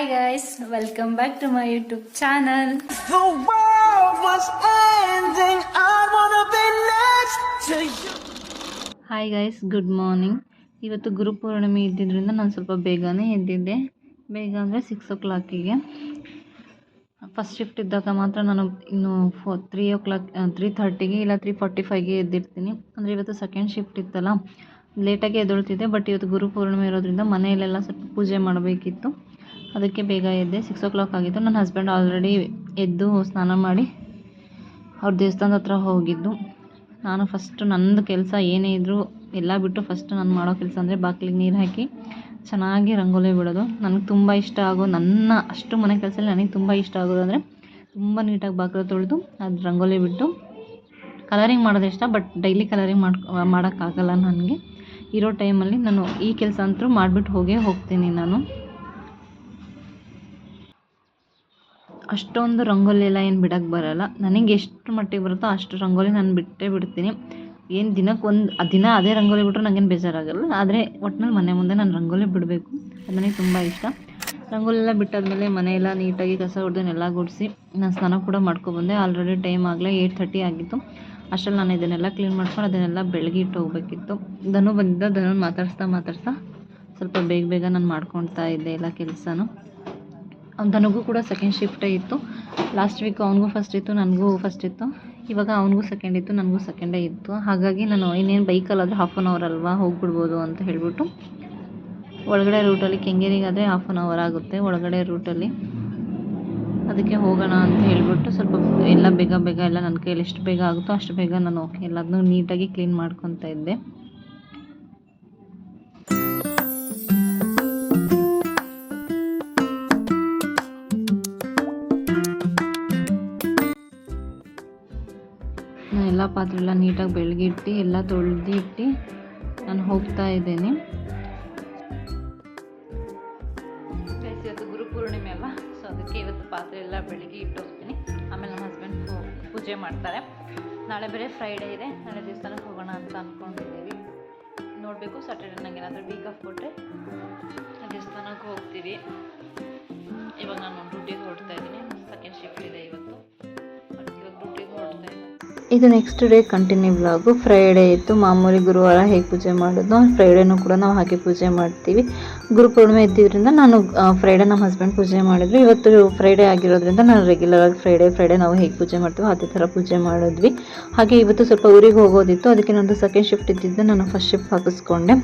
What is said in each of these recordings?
Hi guys, welcome back to my YouTube channel. The world was ending, I wanna be next to you. Hi guys, good morning. ಇವತ್ತು ಗುರುಪೂರ್ಣಿಮೆ ಇದ್ದಿದ್ದರಿಂದ ನಾನು ಸ್ವಲ್ಪ ಬೇಗನೆ ಎದ್ದಿದ್ದೆ. ಬೇಗ ಅಂದರೆ 6 o'clock first shift ಇದ್ದಾಗ ಮಾತ್ರ ನಾನು ಇನ್ನು 3:30 ಇಲ್ಲ 3:45 ಎದ್ದಿರ್ತೀನಿ. ಅಂದರೆ ಇವತ್ತು ಸೆಕೆಂಡ್ ಶಿಫ್ಟ್ ಇತ್ತಲ್ಲ, ಲೇಟಾಗಿ ಎದ್ದೊಳ್ತಿದ್ದೆ. ಬಟ್ ಇವತ್ತು ಗುರುಪೂರ್ಣಿಮೆ ಇರೋದ್ರಿಂದ ಮನೆಯಲ್ಲೆಲ್ಲ ಸ್ವಲ್ಪ ಪೂಜೆ ಮಾಡಬೇಕಿತ್ತು, ಅದಕ್ಕೆ ಬೇಗ ಎದ್ದೆ. 6 o'clock ಆಗಿತ್ತು. ನನ್ನ ಹಸ್ಬೆಂಡ್ ಆಲ್ರೆಡಿ ಎದ್ದು ಸ್ನಾನ ಮಾಡಿ ಅವ್ರ ದೇವಸ್ಥಾನದ ಹತ್ರ ಹೋಗಿದ್ದು. ನಾನು ಫಸ್ಟು ನನ್ನದು ಕೆಲಸ ಏನೇ ಇದ್ದರೂ ಎಲ್ಲ ಬಿಟ್ಟು ಫಸ್ಟ್ ನಾನು ಮಾಡೋ ಕೆಲಸ ಅಂದರೆ ಬಾಗಿಲಿಗೆ ನೀರು ಹಾಕಿ ಚೆನ್ನಾಗಿ ರಂಗೋಲಿ ಬಿಡೋದು. ನನಗೆ ತುಂಬ ಇಷ್ಟ ಆಗೋ ಅಷ್ಟು ಮನೆ ಕೆಲಸದಲ್ಲಿ ನನಗೆ ತುಂಬ ಇಷ್ಟ ಆಗೋದು ಅಂದರೆ ತುಂಬ ನೀಟಾಗಿ ಬಾಗಿಲು ತೊಳೆದು ಅದು ರಂಗೋಲಿ ಬಿಟ್ಟು ಕಲರಿಂಗ್ ಮಾಡೋದು ಇಷ್ಟ. ಬಟ್ ಡೈಲಿ ಕಲರಿಂಗ್ ಮಾಡೋಕ್ಕಾಗಲ್ಲ ನನಗೆ. ಇರೋ ಟೈಮಲ್ಲಿ ನಾನು ಈ ಕೆಲಸ ಅಂತೂ ಮಾಡಿಬಿಟ್ಟು ಹೋಗ್ತೀನಿ. ನಾನು ಅಷ್ಟೊಂದು ರಂಗೋಲಿ ಎಲ್ಲ ಏನು ಬಿಡೋಕ್ಕೆ ಬರೋಲ್ಲ. ನನಗೆ ಎಷ್ಟು ಮಟ್ಟಿಗೆ ಬರುತ್ತೋ ಅಷ್ಟು ರಂಗೋಲಿ ನಾನು ಬಿಡ್ತೀನಿ. ಏನು ದಿನ ಅದೇ ರಂಗೋಲಿ ಬಿಟ್ಟರು ನನಗೇನು ಬೇಜಾರಾಗಲ್ಲ. ಆದರೆ ಒಟ್ಟಿನಲ್ಲಿ ಮನೆ ಮುಂದೆ ನಾನು ರಂಗೋಲಿ ಬಿಡಬೇಕು, ಅದು ನನಗೆ ತುಂಬ ಇಷ್ಟ. ರಂಗೋಲಿ ಎಲ್ಲ ಬಿಟ್ಟಾದ್ಮೇಲೆ ಮನೆಯೆಲ್ಲ ನೀಟಾಗಿ ಕಸ ಹೊಡೆದನ್ನೆಲ್ಲ ಗುಡಿಸಿ ನಾನು ಸ್ನಾನ ಕೂಡ ಮಾಡ್ಕೊಬಂದೆ. ಆಲ್ರೆಡಿ ಟೈಮ್ ಆಗಲೇ 8:30 ಆಗಿತ್ತು. ಅಷ್ಟರಲ್ಲಿ ನಾನು ಇದನ್ನೆಲ್ಲ ಕ್ಲೀನ್ ಮಾಡ್ಕೊಂಡು ಅದನ್ನೆಲ್ಲ ಬೆಳಗ್ಗೆ ಇಟ್ಟು ಹೋಗಬೇಕಿತ್ತು. ಧನು ಬಂದಿದ್ದ, ಧನು ಮಾತಾಡ್ಸ್ತಾ ಸ್ವಲ್ಪ ಬೇಗ ನಾನು ಮಾಡ್ಕೊಳ್ತಾ ಇದ್ದೆ ಎಲ್ಲ ಕೆಲಸನೂ. ಧನುಗೂ ಕೂಡ ಸೆಕೆಂಡ್ ಶಿಫ್ಟೇ ಇತ್ತು. ಲಾಸ್ಟ್ ವೀಕ್ ಅವನಿಗೂ ಫಸ್ಟ್ ಇತ್ತು, ನನಗೂ ಫಸ್ಟ್ ಇತ್ತು. ಇವಾಗ ಅವನಿಗೂ ಸೆಕೆಂಡ್ ಇತ್ತು, ನನಗೂ ಸೆಕೆಂಡೇ ಇತ್ತು. ಹಾಗಾಗಿ ನಾನು ಇನ್ನೇನು ಬೈಕಲ್ಲಾದರೆ 1/2 hour ಅಲ್ವಾ, ಹೋಗ್ಬಿಡ್ಬೋದು ಅಂತ ಹೇಳಿಬಿಟ್ಟು ಒಳಗಡೆ ರೂಟಲ್ಲಿ ಕೆಂಗೇರಿಗಾದರೆ 1/2 hour ಆಗುತ್ತೆ ಒಳಗಡೆ ರೂಟಲ್ಲಿ. ಅದಕ್ಕೆ ಹೋಗೋಣ ಅಂತ ಹೇಳಿಬಿಟ್ಟು ಸ್ವಲ್ಪ ಎಲ್ಲ ಬೇಗ ಎಲ್ಲ ನನ್ನ ಕೈಯಲ್ಲಿ ಎಷ್ಟು ಬೇಗ ಆಗುತ್ತೋ ಅಷ್ಟು ಬೇಗ ನಾನು ಎಲ್ಲದನ್ನೂ ನೀಟಾಗಿ ಕ್ಲೀನ್ ಮಾಡ್ಕೊತಾ ಇದ್ದೆ. ನಾನು ಎಲ್ಲ ಪಾತ್ರೆ ಎಲ್ಲ ನೀಟಾಗಿ ಬೆಳಗಿಟ್ಟು ಎಲ್ಲ ತೊಳೆದಿಟ್ಟು ನಾನು ಹೋಗ್ತಾ ಇದ್ದೇನೆ. ಇವತ್ತು ಗುರುಪೂರ್ಣಿಮೆ ಅಲ್ವಾ, ಸೊ ಅದಕ್ಕೆ ಇವತ್ತು ಪಾತ್ರೆ ಎಲ್ಲ ಬೆಳಗ್ಗೆ ಇಟ್ಟು ಹೋಗ್ತೀನಿ. ಆಮೇಲೆ ನಮ್ಮ ಹಸ್ಬೆಂಡ್ ಪೂಜೆ ಮಾಡ್ತಾರೆ. ನಾಳೆ ಬೇರೆ ಫ್ರೈಡೇ ಇದೆ, ನಾಳೆ ದೇವಸ್ಥಾನಕ್ಕೆ ಹೋಗೋಣ ಅಂತ ಅಂದ್ಕೊಂಡಿದ್ದೀವಿ. ನೋಡಬೇಕು, ಸ್ಯಾಟರ್ಡೇ ನಂಗೆ ಏನಾದರೂ ವೀಕ್ ಆಫ್ ಕೊಟ್ಟರೆ ದೇವಸ್ಥಾನಕ್ಕೆ ಹೋಗ್ತೀವಿ. ಇವಾಗ ನಾನು ಡ್ಯೂಟಿಗೆ ಹೊರಡ್ತಾ ಇದ್ದೀನಿ. ಸೆಕೆಂಡ್ ಶಿಫ್ಟ್ ಇದೆ ಇವತ್ತು, ಇವಾಗ ಡ್ಯೂಟಿಗೆ ಹೊರಡ್ತಾ ಇದ್ದೀನಿ. ಇದು next day continue vlog. Friday ಇತ್ತು, ಮಾಮೂಲಿ ಗುರುವಾರ ಹೇಗೆ ಪೂಜೆ ಮಾಡೋದು ಫ್ರೈಡೇನೂ ಕೂಡ ನಾವು ಹಾಗೆ ಪೂಜೆ ಮಾಡ್ತೀವಿ. ಗುರುಪೂರ್ಣಿಮೆ ಇದ್ದಿದ್ದರಿಂದ ನಾನು ಫ್ರೈಡೇ ನಮ್ಮ ಹಸ್ಬೆಂಡ್ ಪೂಜೆ ಮಾಡಿದ್ರು. ಇವತ್ತು ಫ್ರೈಡೇ ಆಗಿರೋದ್ರಿಂದ ನಾನು ರೆಗ್ಯುಲರಾಗಿ ಫ್ರೈಡೇ ನಾವು ಹೇಗೆ ಪೂಜೆ ಮಾಡ್ತೀವೋ ಅದೇ ಥರ ಪೂಜೆ ಮಾಡಿದ್ವಿ. ಹಾಗೆ ಇವತ್ತು ಸ್ವಲ್ಪ ಊರಿಗೆ ಹೋಗೋದಿತ್ತು, ಅದಕ್ಕೆ ನಂದು ಸೆಕೆಂಡ್ ಶಿಫ್ಟ್ ಇದ್ದಿದ್ದು ನಾನು ಫಸ್ಟ್ ಶಿಫ್ಟ್ ಹಾಕಿಸ್ಕೊಂಡೆ.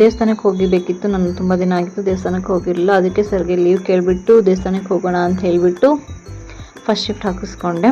ದೇವಸ್ಥಾನಕ್ಕೆ ಹೋಗಬೇಕಿತ್ತು, ನಾನು ತುಂಬ ದಿನ ಆಗಿತ್ತು ದೇವಸ್ಥಾನಕ್ಕೆ ಹೋಗಿರಲಿಲ್ಲ. ಅದಕ್ಕೆ ಸರ್ಗೆ ಲೀವ್ ಕೇಳಿಬಿಟ್ಟು ದೇವಸ್ಥಾನಕ್ಕೆ ಹೋಗೋಣ ಅಂತ ಹೇಳಿಬಿಟ್ಟು ಫಸ್ಟ್ ಶಿಫ್ಟ್ ಹಾಕಿಸ್ಕೊಂಡೆ.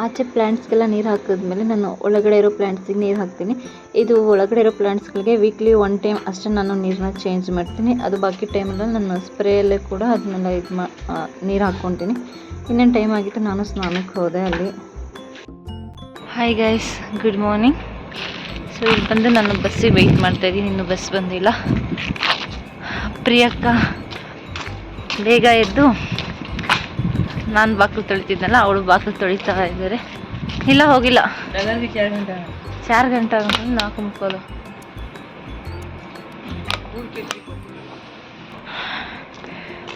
ಆಚೆ ಪ್ಲ್ಯಾಂಟ್ಸ್ಗೆಲ್ಲ ನೀರು ಹಾಕಿದ್ಮೇಲೆ ನಾನು ಒಳಗಡೆ ಇರೋ ಪ್ಲ್ಯಾಂಟ್ಸಿಗೆ ನೀರು ಹಾಕ್ತೀನಿ. ಇದು ಒಳಗಡೆ ಇರೋ ಪ್ಲ್ಯಾಂಟ್ಸ್ಗಳಿಗೆ ವೀಕ್ಲಿ 1 time ಅಷ್ಟೇ ನಾನು ನೀರನ್ನ ಚೇಂಜ್ ಮಾಡ್ತೀನಿ. ಅದು ಬಾಕಿ ಟೈಮಲ್ಲಿ ನಾನು ಸ್ಪ್ರೇಯಲ್ಲೇ ಕೂಡ ಅದನ್ನೆಲ್ಲ ನೀರು ಹಾಕ್ಕೊತೀನಿ. ಇನ್ನೇನು ಟೈಮ್ ಆಗಿತ್ತು, ನಾನು ಸ್ನಾನಕ್ಕೆ ಹೋದೆ ಅಲ್ಲಿ. Hi guys, good morning. So ಇಲ್ಲಿ ಬಂದು ನಾನು ಬಸ್ಸಿಗೆ ವೆಯ್ಟ್ ಮಾಡ್ತಾಯಿದ್ದೀನಿ, ಇನ್ನೂ ಬಸ್ ಬಂದಿಲ್ಲ. ಪ್ರಿಯಕ್ಕ ಬೇಗ ಎದ್ದು ನಾನು ಬಾಗಿಲು ತೊಳಿತಿದ್ನಲ್ಲ, ಅವಳು ಬಾಗಿಲು ತೊಳಿತಾ ಇದ್ದಾರೆ. ಇಲ್ಲ ಹೋಗಿಲ್ಲ, 4 ಗಂಟೆ ಆಗುತ್ತೆ, 4:30.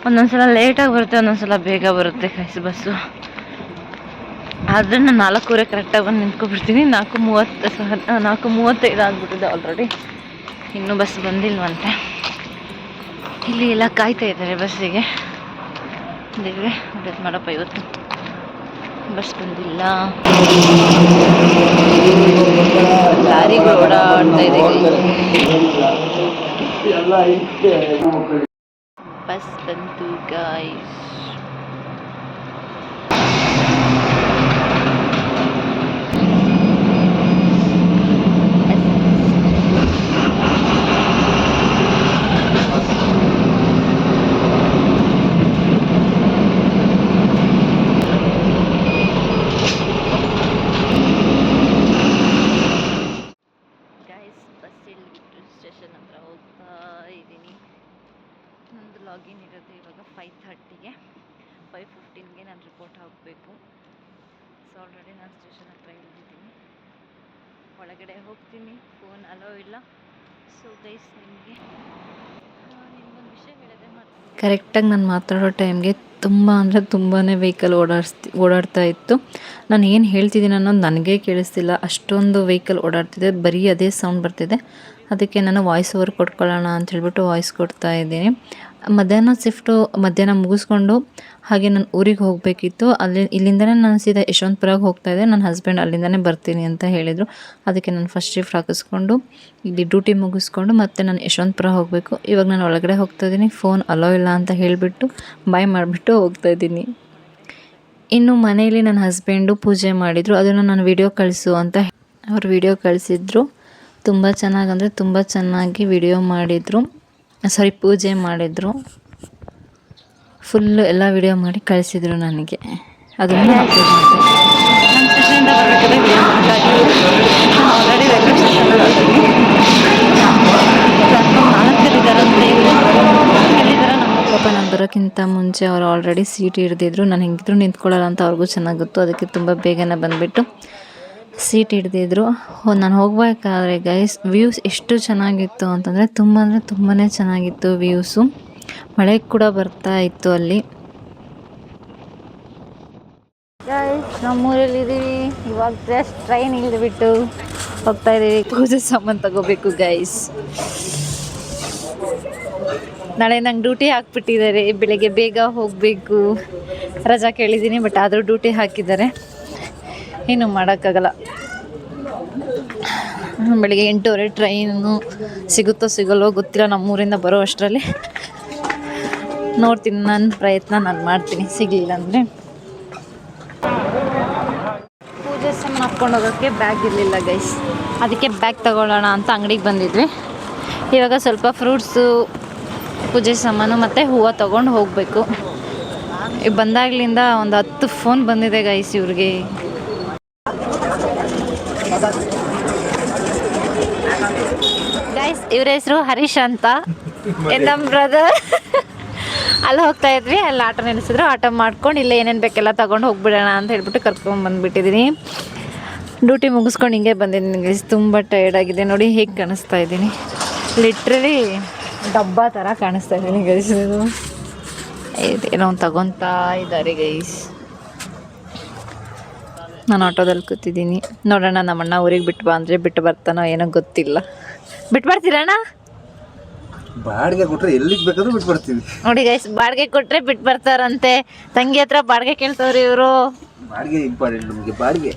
ಒಂದೊಂದ್ಸಲ ಲೇಟಾಗಿ ಬರುತ್ತೆ, ಒಂದೊಂದ್ಸಲ ಬೇಗ ಬರುತ್ತೆ ಬಸ್ಸು. ಆದರೆ ನಾನು 4:15 ಕರೆಕ್ಟಾಗಿ ಬಂದು ನಿಂತ್ಕೊಬಿಡ್ತೀನಿ. 4:35 ಆಗಿಬಿಟ್ಟಿದೆ ಆಲ್ರೆಡಿ, ಇನ್ನೂ ಬಸ್ ಬಂದಿಲ್ವಂತೆ. ಇಲ್ಲಿ ಎಲ್ಲ ಕಾಯ್ತಾ ಇದ್ದಾರೆ ಬಸ್ಸಿಗೆ. ದೇವ್ರೆ ಅದೇನು ಮಾಡಪ್ಪ, ಇವತ್ತು ಬಸ್ ಬಂದಿಲ್ಲ. ಲಾರಿಗಳು ಓಡಾಡ್ತಾ ಇದೆ. ಬಸ್ ಬಂತು ಗಾಯ್ಸ್. 5:30ಗೆ. 5:15ಗೆ ನಾನು ರಿಪೋರ್ಟ್ ಆಗಬೇಕು. ಸೊ ಆಲ್ರೆಡಿ ನಾನು ಸ್ಟೇಷನ್ ಹತ್ರ ಇಳಿದಿದ್ದೀನಿ. ಒಳಗಡೆ ಹೋಗ್ತೀನಿ, ಫೋನ್ ಅಲೋ ಇಲ್ಲ. ಸೊ ಗೈಸ್ ನಿಮ್ಗೊಂದು ವಿಷಯ ಹೇಳೋದೇ ಮಾಡ್ತೀನಿ. ಕರೆಕ್ಟಾಗಿ ನಾನು ಮಾತಾಡೋ ಟೈಮ್ಗೆ ತುಂಬ ಅಂದರೆ ತುಂಬಾ ವೆಹಿಕಲ್ ಓಡಾಡ್ತಾ ಇತ್ತು. ನಾನು ಏನು ಹೇಳ್ತಿದ್ದೀನಿ ಅನ್ನೋದು ನನಗೇ ಕೇಳಿಸ್ತಿಲ್ಲ, ಅಷ್ಟೊಂದು ವೆಹಿಕಲ್ ಓಡಾಡ್ತಿದೆ, ಬರೀ ಅದೇ ಸೌಂಡ್ ಬರ್ತಿದೆ. ಅದಕ್ಕೆ ನಾನು ವಾಯ್ಸ್ ಓವರ್ ಕೊಟ್ಕೊಳ್ಳೋಣ ಅಂತ ಹೇಳ್ಬಿಟ್ಟು ವಾಯ್ಸ್ ಕೊಡ್ತಾ ಇದ್ದೀನಿ. ಮಧ್ಯಾಹ್ನ ಮುಗಿಸ್ಕೊಂಡು ಹಾಗೆ ನಾನು ಊರಿಗೆ ಹೋಗಬೇಕಿತ್ತು. ಇಲ್ಲಿಂದನೇ ನಾನು ಸೀದಾ ಯಶವಂತಪುರಕ್ಕೆ ಹೋಗ್ತಾಯಿದ್ದೆ. ನನ್ನ ಹಸ್ಬೆಂಡ್ ಅಲ್ಲಿಂದನೇ ಬರ್ತೀನಿ ಅಂತ ಹೇಳಿದರು. ಅದಕ್ಕೆ ನಾನು ಫಸ್ಟ್ ಶಿಫ್ಟ್ ಹಾಕಿಸ್ಕೊಂಡು ಇಲ್ಲಿ ಡ್ಯೂಟಿ ಮುಗಿಸ್ಕೊಂಡು ಮತ್ತೆ ನಾನು ಯಶವಂತಪುರ ಹೋಗಬೇಕು. ಇವಾಗ ನಾನು ಒಳಗಡೆ ಹೋಗ್ತಾಯಿದ್ದೀನಿ. ಫೋನ್ ಅಲೋ ಇಲ್ಲ ಅಂತ ಹೇಳಿಬಿಟ್ಟು ಬಾಯ್ ಮಾಡಿಬಿಟ್ಟು ಹೋಗ್ತಾಯಿದ್ದೀನಿ. ಇನ್ನು ಮನೆಯಲ್ಲಿ ನನ್ನ ಹಸ್ಬೆಂಡು ಪೂಜೆ ಮಾಡಿದರು. ಅದನ್ನು ನಾನು ವಿಡಿಯೋ ಕಳಿಸು ಅಂತ ಅವ್ರು ವಿಡಿಯೋ ಕಳಿಸಿದ್ರು. ತುಂಬ ಚೆನ್ನಾಗಂದರೆ ತುಂಬ ಚೆನ್ನಾಗಿ ವಿಡಿಯೋ ಮಾಡಿದರು, ಪೂಜೆ ಮಾಡಿದರು. ಫುಲ್ಲು ಎಲ್ಲ ವಿಡಿಯೋ ಮಾಡಿ ಕಳಿಸಿದರು ನನಗೆ. ಅದನ್ನು ಅಪ್ಲೋಡ್ ಮಾಡಿದೆ. ನಾನು ಸ್ಟೇಷನಿಂದ ಬರಬೇಕಾದ್ರೆ ವಿಡಿಯೋ ನಾನು ಆಲ್ರೆಡಿ ರೈಲ್ವೆ ಸ್ಟೇಷನಲ್ಲಿ ಪ್ಲಾಟ್ಫಾರ್ಮ್ 4 ಎಲ್ಲಿದ್ದಾರೆ ನಮ್ಮ ಪಾಪ. ನಾನು ಬರೋಕ್ಕಿಂತ ಮುಂಚೆ ಅವರು ಆಲ್ರೆಡಿ ಸೀಟ್ ಹಿಡ್ದಿದ್ರು. ನಾನು ಹೆಂಗಿದ್ರು ನಿಂತ್ಕೊಳ್ಳಲ್ಲ ಅಂತ ಅವ್ರಿಗೂ ಚೆನ್ನಾಗಿ ಗೊತ್ತು. ಅದಕ್ಕೆ ತುಂಬ ಬೇಗನೆ ಬಂದುಬಿಟ್ಟು ಸೀಟ್ ಹಿಡ್ದಿದ್ರು. ನಾನು ಹೋಗಬೇಕಾದ್ರೆ ಗೈಸ್ ವ್ಯೂಸ್ ಎಷ್ಟು ಚೆನ್ನಾಗಿತ್ತು ಅಂತಂದರೆ ತುಂಬಾ ಚೆನ್ನಾಗಿತ್ತು ವ್ಯೂಸು. ಮಳೆ ಕೂಡ ಬರ್ತಾ ಇತ್ತು ಅಲ್ಲಿ. ಗೈಸ್ ನಮ್ಮೂರಲ್ಲಿದ್ದೀವಿ. ಇವಾಗ ಜಸ್ಟ್ ಟ್ರೈನ್ ಇಳಿದುಬಿಟ್ಟು ಹೋಗ್ತಾ ಇದ್ದೀವಿ. ಪೂಜೆ ಸಾಮಾನು ತಗೋಬೇಕು ಗೈಸ್. ನಾಳೆ ನಂಗೆ ಡ್ಯೂಟಿ ಹಾಕ್ಬಿಟ್ಟಿದ್ದಾರೆ. ಬೆಳಗ್ಗೆ ಬೇಗ ಹೋಗಬೇಕು. ರಜಾ ಕೇಳಿದ್ದೀನಿ, ಬಟ್ ಆದರೂ ಡ್ಯೂಟಿ ಹಾಕಿದ್ದಾರೆ. ಏನು ಮಾಡೋಕ್ಕಾಗಲ್ಲ. ಬೆಳಿಗ್ಗೆ 8:30 ಟ್ರೈನು ಸಿಗುತ್ತೋ ಸಿಗಲ್ಲೋ ಗೊತ್ತಿಲ್ಲ. ನಮ್ಮೂರಿಂದ ಬರೋ ಅಷ್ಟರಲ್ಲಿ ನೋಡ್ತೀನಿ. ನನ್ನ ಪ್ರಯತ್ನ ನಾನು ಮಾಡ್ತೀನಿ. ಸಿಗಲಿಲ್ಲ ಅಂದರೆ ಪೂಜೆ ಸಾಮಾನು ಹಾಕ್ಕೊಂಡು ಹೋಗೋಕ್ಕೆ ಬ್ಯಾಗ್ ಇರಲಿಲ್ಲ ಗೈಸ್. ಅದಕ್ಕೆ ಬ್ಯಾಗ್ ತಗೊಳ್ಳೋಣ ಅಂತ ಅಂಗಡಿಗೆ ಬಂದಿದ್ವಿ. ಇವಾಗ ಸ್ವಲ್ಪ ಫ್ರೂಟ್ಸು, ಪೂಜೆ ಸಾಮಾನು ಮತ್ತು ಹೂವು ತೊಗೊಂಡು ಹೋಗಬೇಕು. ಬಂದಾಗಲಿಂದ ಒಂದು 10 ಫೋನ್ ಬಂದಿದೆ ಗೈಸ್ ಇವ್ರಿಗೆ. ಗೈಸ್ ಇವ್ರ ಹೆಸರು ಹರೀಶ್ ಅಂತ. ನಮ್ಮ ಬ್ರದರ್. ಅಲ್ಲಿ ಹೋಗ್ತಾ ಇದ್ವಿ, ಅಲ್ಲಿ ಆಟೋ ನಿಲ್ಲಿಸಿದ್ರು. ಆಟೋ ಮಾಡ್ಕೊಂಡು ಇಲ್ಲೇ ಏನೇನು ಬೇಕೆಲ್ಲ ತೊಗೊಂಡು ಹೋಗ್ಬಿಡೋಣ ಅಂತ ಹೇಳ್ಬಿಟ್ಟು ಕರ್ಕೊಂಡ್ಬಂದುಬಿಟ್ಟಿದ್ದೀನಿ. ಡ್ಯೂಟಿ ಮುಗಿಸ್ಕೊಂಡು ಹಿಂಗೆ ಬಂದಿದ್ದೀನಿ ಗೈಸ್. ತುಂಬ ಟಯರ್ಡ್ ಆಗಿದೆ. ನೋಡಿ ಹೇಗೆ ಕಾಣಿಸ್ತಾ ಇದ್ದೀನಿ. ಲಿಟ್ರಲಿ ಡಬ್ಬ ಥರ ಕಾಣಿಸ್ತಾ ಇದ್ದೀನಿ ಗೈಸ್. ಏನೋ ತಗೊತಾ ಇದ್ದಾರೆ ಗೈಸ್. ನಾನು ಆಟೋದಲ್ಲಿ ಕೂತಿದ್ದೀನಿ. ನೋಡೋಣ ನಮ್ಮಣ್ಣ ಊರಿಗೆ ಬಿಟ್ಟು ಬಾ ಅಂದರೆ ಬಿಟ್ಟು ಬರ್ತಾನೋ ಏನೋ ಗೊತ್ತಿಲ್ಲ. ಬಿಟ್ಟು ಬರ್ತೀರಣ್ಣ? ಬಾಡಿಗೆ ಕೊಟ್ಟರೆ ಎಲ್ಲಿಗೆ ಬೇಕಾದ್ರೂ ಬಿಟ್ಟು ಬರ್ತೀವಿ. ನೋಡಿ ಗೈಸ್, ಬಾಡಿಗೆ ಕೊಟ್ಟರೆ ಬಿಟ್ಟು ಬರ್ತಾರಂತೆ. ತಂಗಿ ಹತ್ರ ಬಾಡಿಗೆ ಕೇಳ್ತವ್ರಿ ಇವರು. ಬಾಡಿಗೆ ಇಂಪಾರ್ಟೆಂಟ್ ನಮಗೆ. ಬಾಡಿಗೆ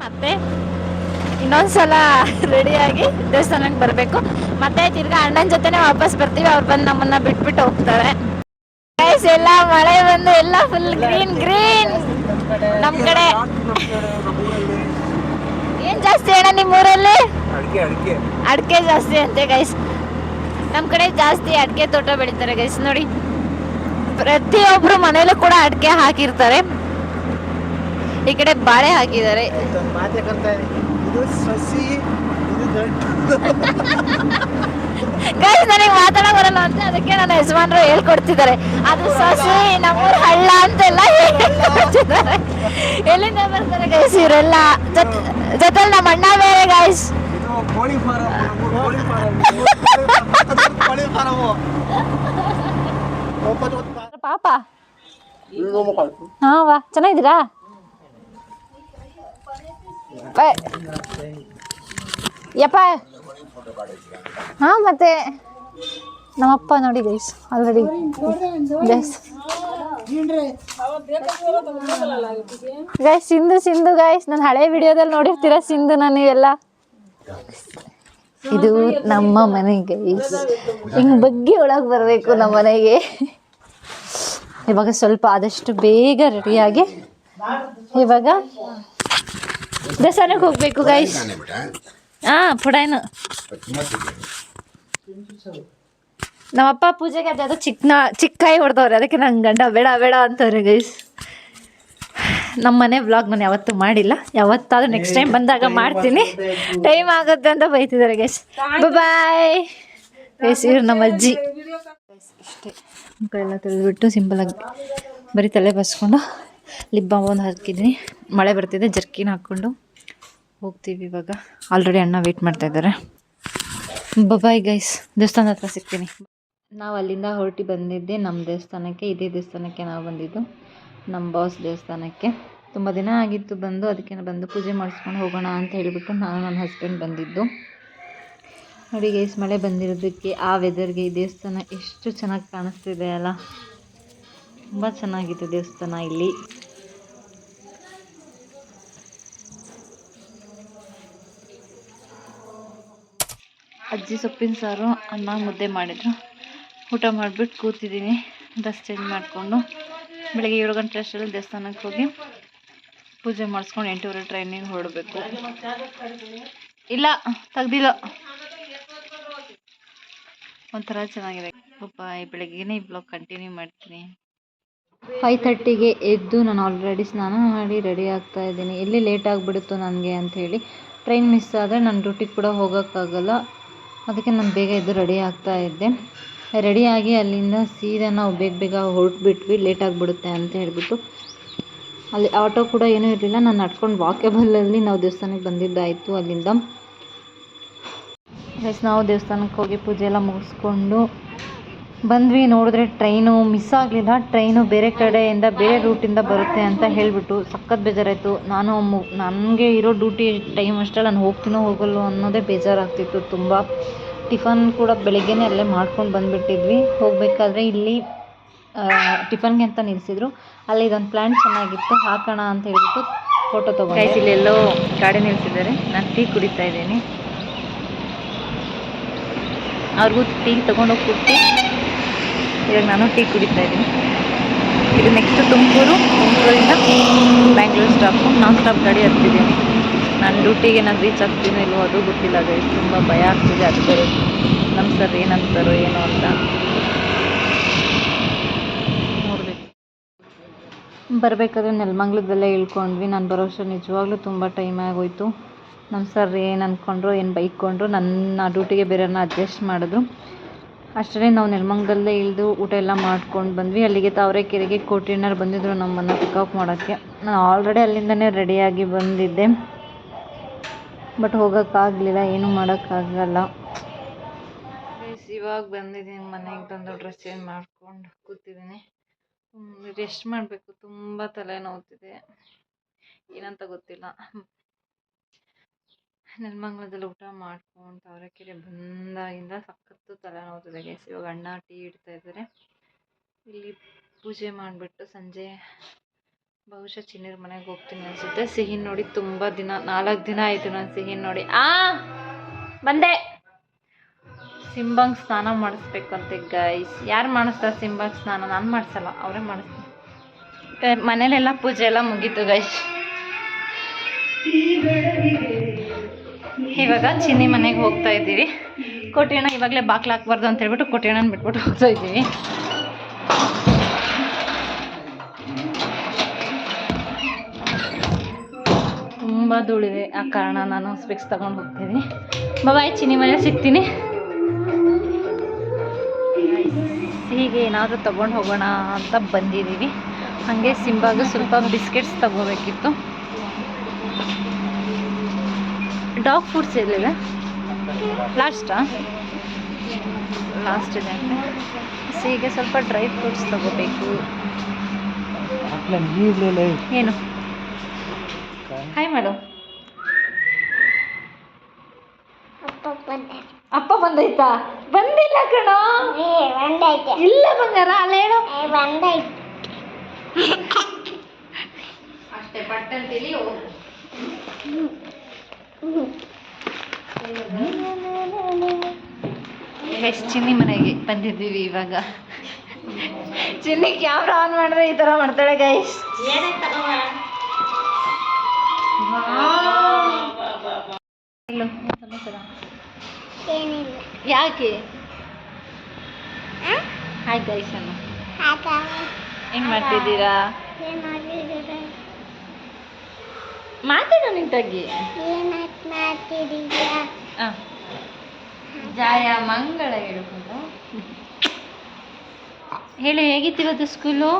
ಮತ್ತೆ ಇನ್ನೊಂದ್ಸಲ ರೆಡಿಯಾಗಿ ದೇವಸ್ಥಾನಕ್ಕೆ ಬರಬೇಕು. ಮತ್ತೆ ತಿರ್ಗಾ ಅಣ್ಣನ ಜೊತೆನೆ ವಾಪಸ್ ಬರ್ತೀವಿ. ಅವ್ರು ಬಂದು ನಮ್ಮನ್ನ ಬಿಟ್ಬಿಟ್ಟು ಹೋಗ್ತಾರೆ. ಎಲ್ಲ ಮಳೆ ಬಂದು ಎಲ್ಲ ಫುಲ್ ಗ್ರೀನ್ ಗ್ರೀನ್. ನಮ್ಮ ಕಡೆ ಏನ್ ಜಾಸ್ತಿ ಅಣ್ಣ ನಿಮ್ಮೂರಲ್ಲಿ? ಅಡಿಕೆ ಜಾಸ್ತಿ ಅಂತೆ ಗೈಸ್. ನಮ್ಮ ಕಡೆ ಜಾಸ್ತಿ ಅಡಿಕೆ ತೋಟ ಬೆಳಿತಾರೆ ಗೈಸ್. ನೋಡಿ ಪ್ರತಿಯೊಬ್ರು ಮನೇಲೂ ಕೂಡ ಅಡಿಕೆ ಹಾಕಿರ್ತಾರೆ. ಈ ಕಡೆ ಬಾಳೆ ಹಾಕಿದ್ದಾರೆ. ಗೈಸ್ ನನಗೆ ಮಾತಾಡೋ ಬರಲ್ಲ ಅಂತ ಅದಕ್ಕೆ ನನ್ನ ಯಜಮಾನರು ಹೇಳ್ಕೊಡ್ತಿದ್ದಾರೆ. ಅದು ಸಸಿ, ನಮ್ಮೂರ ಹಳ್ಳ ಅಂತೆಲ್ಲ ಹೇಳ್ಕೊಡ್ತಿದ್ದಾರೆ. ಎಲ್ಲಿಂದ ಬರ್ತಾರೆ ಗೈಸ್ ಇವರೆಲ್ಲ? ಜೊತೆಲಿ ನಮ್ಮ ಅಣ್ಣ ಬೇರೆ ಗೈಸ್. ಪಾಪ ಹಾ ವಾ, ಚೆನ್ನಾಗಿದ್ದೀರಾ? ಯಪ್ಪ ಹಾ, ಮತ್ತೆ ನಮ್ಮಪ್ಪ ನೋಡಿ guys already guys. Guys Sindhu guys, ನಾನು ಹಳೆ ವಿಡಿಯೋದಲ್ಲಿ ನೋಡಿರ್ತೀರ ಸಿಂಧುನ ನೀವೆಲ್ಲ. ಇದು ನಮ್ಮ ಮನೆ ಗೈಸ್. ಹಿಂಗೆ ಬಗ್ಗೆ ಒಳಗೆ ಬರಬೇಕು ನಮ್ಮ ಮನೆಗೆ. ಇವಾಗ ಸ್ವಲ್ಪ ಆದಷ್ಟು ಬೇಗ ರೆಡಿಯಾಗಿ ಇವಾಗ ದೇವಸ್ಥಾನಕ್ಕೆ ಹೋಗ್ಬೇಕು ಗೈಸ್. ಪುಡಾಯ್ನು ನಮ್ಮಪ್ಪ ಪೂಜೆಗೆ ಅದ್ಯಾವುದೋ ಚಿಕ್ಕ ಕಾಯಿ ಹೊಡೆದವ್ರೆ. ಅದಕ್ಕೆ ನಂಗೆ ಗಂಡ ಬೇಡ ಬೇಡ ಅಂತವ್ರೆ ಗೈಸ್. ನಮ್ಮ ಮನೆ ವ್ಲಾಗ್ ನಾನು ಯಾವತ್ತೂ ಮಾಡಿಲ್ಲ, ಯಾವತ್ತಾದ್ರೂ ನೆಕ್ಸ್ಟ್ ಟೈಮ್ ಬಂದಾಗ ಮಾಡ್ತೀನಿ. ಟೈಮ್ ಆಗುತ್ತೆ ಅಂತ ಬೈತಿದ್ದಾರೆ ಗೈಸ್. Bye guys. ಇವ್ರು ನಮ್ಮ ಅಜ್ಜಿ. ಇಷ್ಟೇ ಮುಖ ಎಲ್ಲ ತೊಳೆದ್ಬಿಟ್ಟು ಸಿಂಪಲಾಗಿ ಬರೀ ತಲೆ ಬಸ್ಕೊಂಡು ಲಿಪ್ ಬಾಮ್ ಒಂದು ಹಾಕಿದ್ದೀನಿ. ಮಳೆ ಬರ್ತಿದೆ, ಜರ್ಕಿನ್ ಹಾಕ್ಕೊಂಡು ಹೋಗ್ತೀವಿ ಇವಾಗ. ಆಲ್ರೆಡಿ ಅಣ್ಣ ವೆಯ್ಟ್ ಮಾಡ್ತಾ ಇದ್ದಾರೆ. Bye guys. ದೇವಸ್ಥಾನದ ಹತ್ರ ಸಿಗ್ತೀನಿ. ನಾವು ಅಲ್ಲಿಂದ ಹೊರಟಿ ಬಂದಿದ್ದೆ ನಮ್ಮ ದೇವಸ್ಥಾನಕ್ಕೆ. ಇದೇ ದೇವಸ್ಥಾನಕ್ಕೆ ನಾವು ಬಂದಿದ್ದು, ನಮ್ಮ ಬಾಸ್ ದೇವಸ್ಥಾನಕ್ಕೆ. ತುಂಬ ದಿನ ಆಗಿತ್ತು ಬಂದು, ಅದಕ್ಕೆ ಬಂದು ಪೂಜೆ ಮಾಡಿಸ್ಕೊಂಡು ಹೋಗೋಣ ಅಂತ ಹೇಳಿಬಿಟ್ಟು ನಾನು ನನ್ನ ಹಸ್ಬೆಂಡ್ ಬಂದಿದ್ದು. ನೋಡಿ ಗೈಸ್, ಮಳೆ ಬಂದಿರೋದಕ್ಕೆ ಆ ವೆದರ್ಗೆ ಈ ದೇವಸ್ಥಾನ ಎಷ್ಟು ಚೆನ್ನಾಗಿ ಕಾಣಿಸ್ತಿದೆ ಅಲ್ಲ. ತುಂಬ ಚೆನ್ನಾಗಿದೆ ದೇವಸ್ಥಾನ ಇಲ್ಲಿ. ಅಜ್ಜಿ ಸೊಪ್ಪಿನ ಸಾರು, ಅನ್ನ, ಮುದ್ದೆ ಮಾಡಿದ್ರು. ಊಟ ಮಾಡಿಬಿಟ್ಟು ಕೂತಿದ್ದೀನಿ ಡ್ರೆಸ್ ಚೇಂಜ್ ಮಾಡಿಕೊಂಡು. ಬೆಳಗ್ಗೆ 7 ಗಂಟೆ ಅಷ್ಟರಲ್ಲಿ ದೇವಸ್ಥಾನಕ್ಕೆ ಹೋಗಿ ಪೂಜೆ ಮಾಡಿಸ್ಕೊಂಡು 8:30 ಟ್ರೈನಿಗೆ ಹೊರಡಬೇಕು. ಇಲ್ಲ ತೆಗ್ದಿಲ್ಲ, ಒಂಥರ ಚೆನ್ನಾಗಿದೆ. ಬೆಳಗ್ಗೆನೇ ಈ ಬ್ಲಾಗ್ ಕಂಟಿನ್ಯೂ ಮಾಡ್ತೀನಿ. 5:30ಗೆ ಎದ್ದು ನಾನು ಆಲ್ರೆಡಿ ಸ್ನಾನ ಮಾಡಿ ರೆಡಿ ಆಗ್ತಾ ಇದ್ದೀನಿ. ಎಲ್ಲಿ ಲೇಟ್ ಆಗಿಬಿಡುತ್ತೋ ನನಗೆ ಅಂಥೇಳಿ. ಟ್ರೈನ್ ಮಿಸ್ ಆದರೆ ನನ್ನ ಡ್ಯೂಟಿಗೆ ಕೂಡ ಹೋಗೋಕ್ಕಾಗಲ್ಲ. ಅದಕ್ಕೆ ನಾನು ಬೇಗ ಎದ್ದು ರೆಡಿ ಆಗ್ತಾ ಇದ್ದೆ. ರೆಡಿಯಾಗಿ ಅಲ್ಲಿಂದ ಸೀದಾ ನಾವು ಬೇಗ ಹೊರಟ್ಬಿಟ್ವಿ, ಲೇಟ್ ಆಗಿಬಿಡುತ್ತೆ ಅಂತ ಹೇಳಿಬಿಟ್ಟು. ಅಲ್ಲಿ ಆಟೋ ಕೂಡ ಏನೂ ಇರಲಿಲ್ಲ. ನಾನು ನಡ್ಕೊಂಡು ವಾಕೇಬಲಲ್ಲಿ ನಾವು ದೇವಸ್ಥಾನಕ್ಕೆ ಬಂದಿದ್ದಾಯಿತು. ಅಲ್ಲಿಂದ ನಾವು ದೇವಸ್ಥಾನಕ್ಕೆ ಹೋಗಿ ಪೂಜೆ ಎಲ್ಲ ಮುಗಿಸ್ಕೊಂಡು ಬಂದ್ವಿ. ನೋಡಿದ್ರೆ ಟ್ರೈನು ಮಿಸ್ ಆಗಲಿಲ್ಲ. ಟ್ರೈನು ಬೇರೆ ಕಡೆಯಿಂದ, ಬೇರೆ ರೂಟಿಂದ ಬರುತ್ತೆ ಅಂತ ಹೇಳಿಬಿಟ್ಟು ಸಖತ್ ಬೇಜಾರಾಯಿತು. ನನಗೆ ಇರೋ ಡ್ಯೂಟಿ ಟೈಮ್ ಅಷ್ಟೇ, ನಾನು ಹೋಗ್ತೀನೋ ಹೋಗಲ್ಲೋ ಅನ್ನೋದೇ ಬೇಜಾರಾಗ್ತಿತ್ತು ತುಂಬ. ಟಿಫನ್ ಕೂಡ ಬೆಳಗ್ಗೆನೇ ಅಲ್ಲೇ ಮಾಡ್ಕೊಂಡು ಬಂದುಬಿಟ್ಟಿದ್ವಿ. ಹೋಗಬೇಕಾದ್ರೆ ಇಲ್ಲಿ ಟಿಫನ್ಗೆ ಅಂತ ನಿಲ್ಲಿಸಿದ್ರು. ಅಲ್ಲಿ ಇದೊಂದು ಪ್ಲ್ಯಾಂಟ್ ಚೆನ್ನಾಗಿತ್ತು, ಹಾಕೋಣ ಅಂತ ಹೇಳಿಬಿಟ್ಟು ಫೋಟೋ ತೊಗೊಂಡು. ಇಲ್ಲೆಲ್ಲೋ ಗಾಡಿ ನಿಲ್ಲಿಸಿದ್ದಾರೆ. ನಾನು ಟೀ ಕುಡಿತಾ ಇದ್ದೀನಿ. ಅವ್ರಿಗೂ ಟೀ ತೊಗೊಂಡೋಗಿ ಕೊಟ್ಟು ಇವಾಗ ನಾನು ಟೀ ಕುಡಿತಾ ಇದ್ದೀನಿ. ಇದು ನೆಕ್ಸ್ಟ್ ತುಮಕೂರಿಂದ ಬ್ಯಾಂಗ್ಳೂರು ಸ್ಟಾಪು. ನಾನ್ ಸ್ಟಾಪ್ ಗಾಡಿ ಹತ್ತಿದ್ದೀನಿ. ನಾನು ಡ್ಯೂಟಿಗೆ ನಾನು ರೀಚ್ ಆಗ್ತೀನೋ ಇಲ್ವೋ ಅದು ಗೊತ್ತಿಲ್ಲ ಗೈಸ್. ತುಂಬ ಭಯ ಆಗ್ತಿದೆ. ಅದು ಬರೋದು ನಮ್ಮ ಸರ್ ಏನಂತಾರೋ ಏನೋ ಅಂತ ನೋಡಬೇಕು. ಬರಬೇಕಾದ್ರೆ ನೆಲಮಂಗ್ಲದಲ್ಲೇ ಇಳ್ಕೊಂಡ್ವಿ. ನಾನು ಬರೋಷ್ಟು ನಿಜವಾಗ್ಲೂ ತುಂಬ ಟೈಮ್ ಆಗೋಯ್ತು. ನಮ್ಮ ಸರ್ ಏನು ಅಂದ್ಕೊಂಡ್ರು, ಏನು ಬೈಕ್ಕೊಂಡ್ರು, ನನ್ನ ಡ್ಯೂಟಿಗೆ ಬೇರೆಯವ್ರನ್ನ ಅಡ್ಜಸ್ಟ್ ಮಾಡಿದ್ರು. ಅಷ್ಟೇ ನಾವು ನೆಲಮಂಗ್ಲದಲ್ಲೇ ಇಳಿದು ಊಟ ಎಲ್ಲ ಮಾಡ್ಕೊಂಡು ಬಂದ್ವಿ. ಅಲ್ಲಿಗೆ ತಾವರೆಕೆರೆಗೆ ಕೋಟಿಯಣ್ಣರು ಬಂದಿದ್ದರು ನಮ್ಮನ್ನು ಪಿಕಪ್ ಮಾಡೋಕ್ಕೆ. ನಾನು ಆಲ್ರೆಡಿ ಅಲ್ಲಿಂದನೇ ರೆಡಿಯಾಗಿ ಬಂದಿದ್ದೆ, ಬಟ್ ಹೋಗೋಕ್ಕಾಗಲಿಲ್ಲ, ಏನೂ ಮಾಡೋಕ್ಕಾಗಲ್ಲ. ಇವಾಗ ಬಂದಿದ್ದೀನಿ ಮನೆಗೆ. ಬಂದು ಡ್ರೆಸ್ ಚೇಂಜ್ ಮಾಡ್ಕೊಂಡು ಕೂತಿದ್ದೀನಿ. ರೆಸ್ಟ್ ಮಾಡಬೇಕು. ತುಂಬ ತಲೆನೋವ್ತಿದೆ, ಏನಂತ ಗೊತ್ತಿಲ್ಲ. ನೆಲಮಂಗ್ಲದಲ್ಲಿ ಊಟ ಮಾಡ್ಕೊಂಡು ತಾವರೆಕೆರೆ ಬಂದಾಗಿಂದ ಸಖತ್ತು ತಲೆನೋವ್ತಿದೆ ಗೈಸ್. ಇವಾಗ ಅಣ್ಣ ಟೀ ಇಡ್ತಾ ಇದ್ದಾರೆ. ಇಲ್ಲಿ ಪೂಜೆ ಮಾಡಿಬಿಟ್ಟು ಸಂಜೆ ಬಹುಶಃ ಚಿನ್ನೀರ ಮನೆಗೆ ಹೋಗ್ತೀನಿ ಅನಿಸುತ್ತೆ. ಸಿಹಿ ನೋಡಿ ತುಂಬ ದಿನ, 4 ದಿನ ಆಯಿತು ನಾನು ಸಿಹಿ ನೋಡಿ. ಬಂದೆ. ಸಿಂಬಂಗೆ ಸ್ನಾನ ಮಾಡಿಸ್ಬೇಕಂತೆ ಗೈಸ್. ಯಾರು ಮಾಡಿಸ್ತಾರೆ ಸಿಂಬಂಗೆ ಸ್ನಾನ? ನಾನು ಮಾಡಿಸಲ್ಲ, ಅವರೇ ಮಾಡಿಸ್ತಾರೆ. ಮನೇಲೆಲ್ಲ ಪೂಜೆ ಎಲ್ಲ ಮುಗೀತು ಗೈಸ್. ಇವಾಗ ಚಿನ್ನಿ ಮನೆಗೆ ಹೋಗ್ತಾ ಇದ್ದೀವಿ. ಕೋಟಿಯಣ್ಣ ಇವಾಗಲೇ ಬಾಕ್ಲು ಹಾಕ್ಬಾರ್ದು ಅಂತ ಹೇಳ್ಬಿಟ್ಟು ಕೋಟಿಯಣ್ಣನ ಬಿಟ್ಬಿಟ್ಟು ಹೋಗ್ತಾ ಇದ್ದೀವಿ. ತುಂಬ ಧೂಳಿದೆ, ಆ ಕಾರಣ ನಾನು ಸ್ಪೆಕ್ಸ್ ತಗೊಂಡು ಹೋಗ್ತೀನಿ. ಬಾಯ್, ಚಿನ್ನಿ ಮನೆ ಸಿಗ್ತೀನಿ. ಹೀಗೆ ಏನಾದರೂ ತೊಗೊಂಡು ಹೋಗೋಣ ಅಂತ ಬಂದಿದ್ದೀವಿ. ಹಾಗೆ ಸಿಂಬಾಗೂ ಸ್ವಲ್ಪ ಬಿಸ್ಕೆಟ್ಸ್ ತಗೋಬೇಕಿತ್ತು. ಡಾಗ್ ಫುಡ್ಸ್ ಎಲ್ಲಿದೆ? ಲಾಸ್ಟ್ ಇದೆ ಅಂದರೆ ಹೀಗೆ ಸ್ವಲ್ಪ ಡ್ರೈ ಫ್ರೂಟ್ಸ್ ತಗೋಬೇಕು. ಏನು ಹಾಯ್ ಮಾಡು. ಅಪ್ಪ ಬಂದೈತಾ? ಬಂದಿಲ್ಲ ಕಣೋ. ಇಲ್ಲ ಬಂಗಾರ, ಅಲ್ಲ ಹೇಳು. ಅಷ್ಟೇ ಪಟ್ಟಂತೇಳಿ ಚಿನ್ನಿ ಮನೆಗೆ ಬಂದಿದ್ದೀವಿ ಇವಾಗ. ಚಿನ್ನಿ ಕ್ಯಾಮ್ರಾ ಆನ್ ಮಾಡಿದ್ರೆ ಈ ಥರ ಮಾಡ್ತಾಳೆ ಗೈಸ್. ಯಾಕೆ? ಹಾಯ್ ಗೈಸ್ ಅನ್ನು. ಏನು ಮಾಡ್ತಿದ್ದೀರಾ? ಮಾತಾಡೋ ನಿಂತಾಗಿ. ಜಾಯ ಮಂಗಳ ಹೇಳ್ಕೊಂಡು ಹೇಳಿ, ಹೇಗಿತ್ತು ಇವತ್ತು ಸ್ಕೂಲು?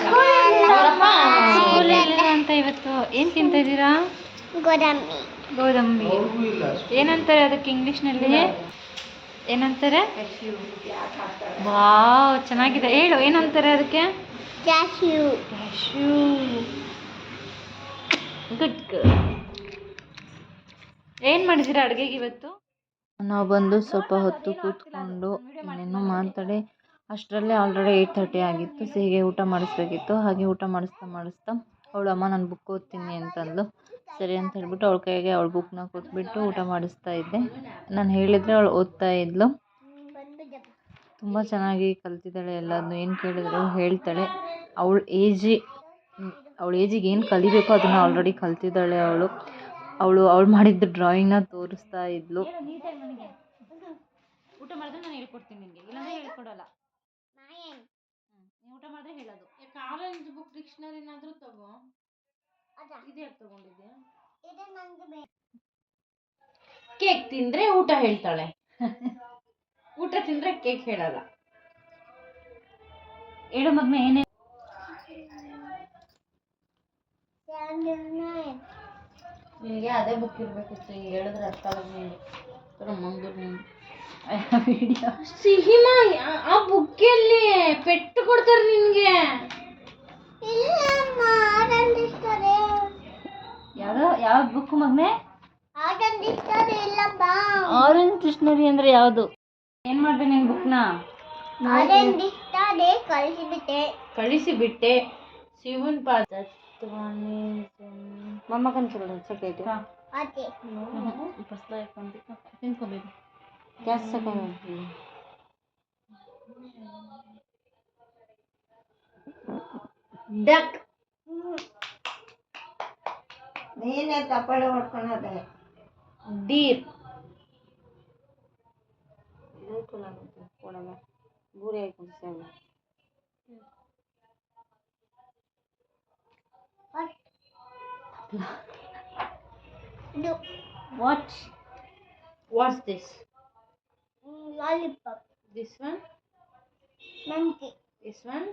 ಸ್ಕೂಲ್ ಇಲ್ಲ ಅಂತ ಇವತ್ತು. ಏನು ತಿಂತ ಇದ್ದೀರಾ? ಗೋಡಂಬಿ. ಏನಂತಾರೆ ಅದಕ್ಕೆ ಇಂಗ್ಲೀಷ್ನಲ್ಲಿ? ಏನಂತಾರೆ? ವಾವ್, ಚೆನ್ನಾಗಿದೆ. ಹೇಳು, ಏನಂತಾರೆ ಅದಕ್ಕೆ? ಕ್ಯಾಶ್ಯೂ. Good good. ಏನು ಮಾಡಿದ್ದೀರಾ ಅಡುಗೆಗೆ ಇವತ್ತು? ನಾವು ಬಂದು ಸ್ವಲ್ಪ ಹೊತ್ತು ಕೂತ್ಕೊಂಡು ಇನ್ನೇನೋ ಮಾತಾಡಿ ಅಷ್ಟರಲ್ಲೇ ಆಲ್ರೆಡಿ 8:30 ಆಗಿತ್ತು. ಸಿಹಿಗೆ ಊಟ ಮಾಡಿಸ್ಬೇಕಿತ್ತು. ಹಾಗೆ ಊಟ ಮಾಡಿಸ್ತಾ ಅವಳು ಅಮ್ಮ ನಾನು ಬುಕ್ ಓದ್ತೀನಿ ಅಂತಂದ್ಲು. ಸರಿ ಅಂತ ಹೇಳ್ಬಿಟ್ಟು ಅವಳ ಕೈಗೆ ಅವಳ ಬುಕ್ನ ಕೊಟ್ಬಿಟ್ಟು ಊಟ ಮಾಡಿಸ್ತಾ ಇದ್ದೆ. ನಾನು ಹೇಳಿದರೆ ಅವಳು ಓದ್ತಾ ಇದ್ಲು. ತುಂಬ ಚೆನ್ನಾಗಿ ಕಲ್ತಿದ್ದಾಳೆ ಎಲ್ಲದನ್ನು. ಏನು ಕೇಳಿದ್ರು ಹೇಳ್ತಾಳೆ. ಅವಳ ಏಜಿಗೆ ಏನು ಕಲಿಬೇಕೋ ಅದನ್ನು ಆಲ್ರೆಡಿ ಕಲ್ತಿದ್ದಾಳೆ ಅವಳು ಮಾಡಿದ್ದ ಡ್ರಾಯಿಂಗ್ನ ತೋರಿಸ್ತಾ ಇದ್ಲು. ಊಟ ಮಾಡಿದ್ರೆ ನಾನು ಹೇಳ್ಕೊಡ್ತೀನಿ ನಿನಗೆ, ಇಲ್ಲಾಂದ್ರೆ ಹೇಳ್ಕೊಡಲ್ಲ. ನೀವು ಊಟ ಮಾಡಿದ್ರೆ ಹೇಳೋದು. ಆರೆಂಜ್ ಬುಕ್ ಡಿಕ್ಷನರಿನಾದರೂ ತಗೋ. ಇದು ಯಾಕೆ ತಗೊಂಡಿದ್ಯಾ? ಕೇಕ್ ತಿಂದರೆ ಊಟ ಹೇಳ್ತಾಳೆ, ಊಟ ತಿಂದರೆ ಕೇಕ್ ಹೇಳಲ್ಲ. ಹೇಳು ಮಗನೇ, ಏನೇ ನಿನಗೆ ಅದೇ ಬುಕ್ ಇರಬೇಕಿತ್ತು. ಹಿಂಗೆ ಹೇಳಿದ್ರೆ ಅರ್ಥ ಆಗಲ್ಲ. ವಿಡಿಯೋ ಸಿಹಿಮಾ, ಆ ಬುಕ್ಕಲ್ಲಿ ಪೆಟ್ಟು ಕೊಡ್ತಾರೆ ನಿನಗೆ. ಯಾವ ಬುಕ್ ಮಗನೇ? ಆರೆಂಜ್ ಡಿಕ್ಷನರಿ ಅಂದ್ರೆ ಯಾವುದು? ಏನು ಮಾಡಿದೆ ನಿನ್ನ ಬುಕ್ನ? ಕಳಿಸಿಬಿಟ್ಟೆ. ಶಿವನ್ ಪಾದ ಮಮ್ಮ ಕನ್ಸಲ್ಲ ಸಕೈತೆ ತಿನ್ಕೋಬೇಕು. ಗ್ಯಾಸ್ ಸಕಾಯಿ ಡಕ್ ನೀನೇ ತಪ್ಪಳೆ ಹೊಡ್ಕೊಳದೆ. ಡೀರ್ ಕೊಡಲ್ಲ ಬೂರಿ ಹಾಕೊಂಡು ಸೇವೆ. What's this? Lollipop. This one? Monkey. This one?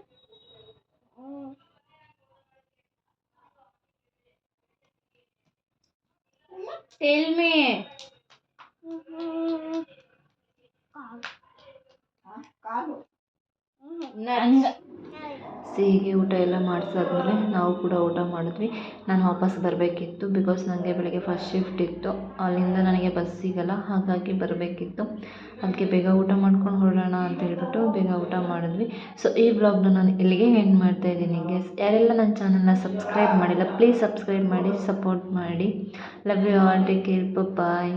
Tell me. Nuts. ಸಿಹಿಗೆ ಊಟ ಎಲ್ಲ ಮಾಡಿಸಾದ್ಮೇಲೆ ನಾವು ಕೂಡ ಊಟ ಮಾಡಿದ್ವಿ. ನಾನು ವಾಪಸ್ ಬರಬೇಕಿತ್ತು ಬಿಕಾಸ್ ನನಗೆ ಬೆಳಗ್ಗೆ ಫಸ್ಟ್ ಶಿಫ್ಟ್ ಇತ್ತು. ಅಲ್ಲಿಂದ ನನಗೆ ಬಸ್ ಸಿಗಲ್ಲ, ಹಾಗಾಗಿ ಬರಬೇಕಿತ್ತು. ಅದಕ್ಕೆ ಬೇಗ ಊಟ ಮಾಡ್ಕೊಂಡು ಹೊರಡೋಣ ಅಂತ ಹೇಳ್ಬಿಟ್ಟು ಬೇಗ ಊಟ ಮಾಡಿದ್ವಿ. ಸೊ ಈ ವ್ಲಾಗ್ನ ನಾನು ಇಲ್ಲಿಗೆ ಎಂಡ್ ಮಾಡ್ತಾಯಿದ್ದೀನಿ. ಗೆಸ್ ಯಾರೆಲ್ಲ ನನ್ನ ಚಾನಲ್ನ ಸಬ್ಸ್ಕ್ರೈಬ್ ಮಾಡಿಲ್ಲ, ಪ್ಲೀಸ್ ಸಬ್ಸ್ಕ್ರೈಬ್ ಮಾಡಿ, ಸಪೋರ್ಟ್ ಮಾಡಿ. Love you all, take care, bye.